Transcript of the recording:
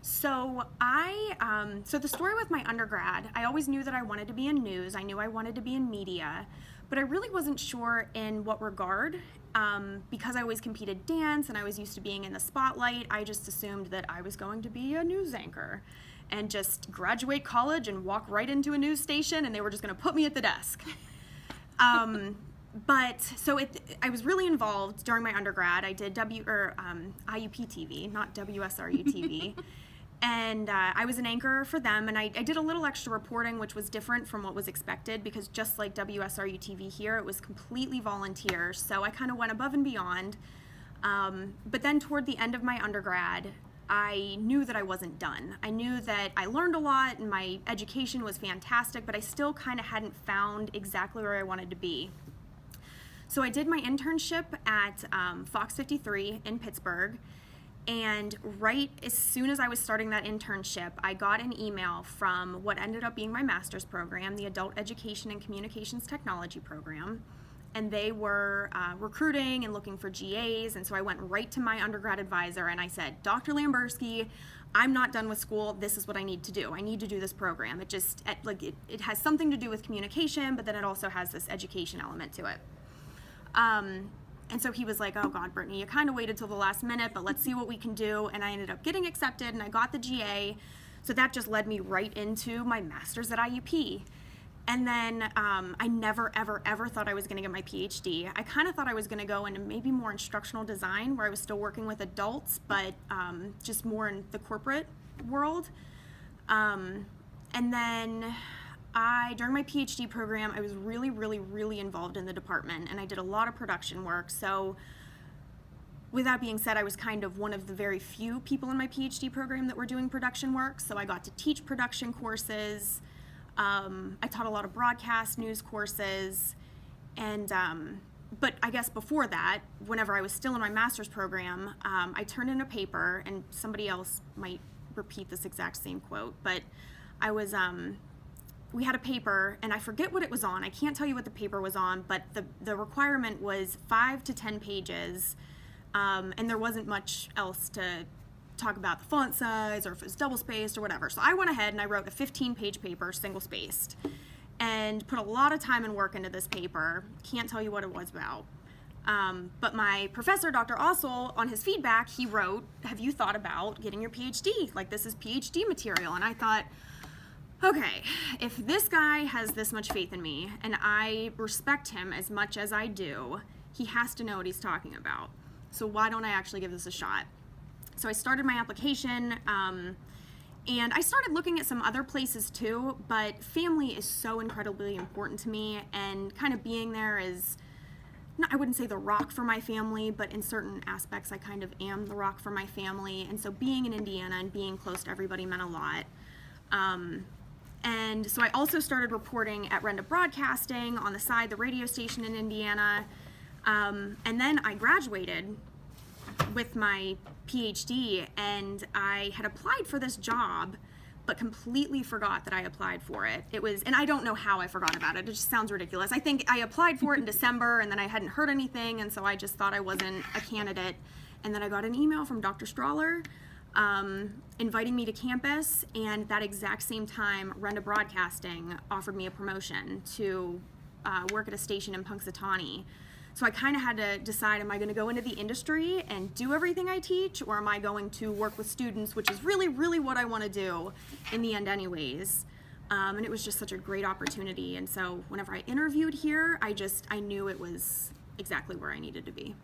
So the story with my undergrad, I always knew that I wanted to be in news. I knew I wanted to be in media, but I really wasn't sure in what regard. Because I always competed dance and I was used to being in the spotlight, I just assumed that I was going to be a news anchor and just graduate college and walk right into a news station and they were just going to put me at the desk. I was really involved during my undergrad. I did IUP TV, not WSRU TV. And I was an anchor for them, and I did a little extra reporting, which was different from what was expected, because just like WSRU TV here, it was completely volunteer, so I kind of went above and beyond. But then toward the end of my undergrad, I knew that I wasn't done. I knew that I learned a lot, and my education was fantastic, but I still kind of hadn't found exactly where I wanted to be. So I did my internship at Fox 53 in Pittsburgh. And right as soon as I was starting that internship, I got an email from what ended up being my master's program, the Adult Education and Communications Technology program. And they were recruiting and looking for GAs. And so I went right to my undergrad advisor and I said, Dr. Lamberski, I'm not done with school. This is what I need to do. I need to do this program. It has something to do with communication, but then it also has this education element to it. And so he was like, oh God, Brittany, you kind of waited till the last minute, but let's see what we can do. And I ended up getting accepted and I got the GA. So that just led me right into my master's at IUP. And then I never, ever, ever thought I was going to get my PhD. I kind of thought I was going to go into maybe more instructional design, where I was still working with adults, but just more in the corporate world. And then during my PhD program, I was really, really, really involved in the department, and I did a lot of production work. So with that being said, I was kind of one of the very few people in my PhD program that were doing production work. So I got to teach production courses. I taught a lot of broadcast news courses. But I guess before that, whenever I was still in my master's program, I turned in a paper, and somebody else might repeat this exact same quote, but we had a paper, and I forget what it was on. I can't tell you what the paper was on, but the requirement was 5 to 10 pages, and there wasn't much else to talk about the font size or if it was double-spaced or whatever. So I went ahead and I wrote a 15-page paper, single-spaced, and put a lot of time and work into this paper. Can't tell you what it was about. But my professor, Dr. Ossel, on his feedback, he wrote, have you thought about getting your PhD? Like, this is PhD material. And I thought, okay, if this guy has this much faith in me, and I respect him as much as I do, he has to know what he's talking about. So why don't I actually give this a shot? So I started my application, and I started looking at some other places too, but family is so incredibly important to me, and kind of being there is, I wouldn't say the rock for my family, but in certain aspects I kind of am the rock for my family, and so being in Indiana and being close to everybody meant a lot. And so I also started reporting at Renda Broadcasting on the side, the radio station in Indiana. And then I graduated with my PhD, and I had applied for this job, but completely forgot that I applied for it. And I don't know how I forgot about it. It just sounds ridiculous. I think I applied for it in December, and then I hadn't heard anything, and so I just thought I wasn't a candidate. And then I got an email from Dr. Strahler inviting me to campus, and that exact same time, Renda Broadcasting offered me a promotion to work at a station in Punxsutawney. So I kind of had to decide, am I going to go into the industry and do everything I teach, or am I going to work with students, which is really, really what I want to do in the end anyways. And it was just such a great opportunity. And so whenever I interviewed here, I knew it was exactly where I needed to be.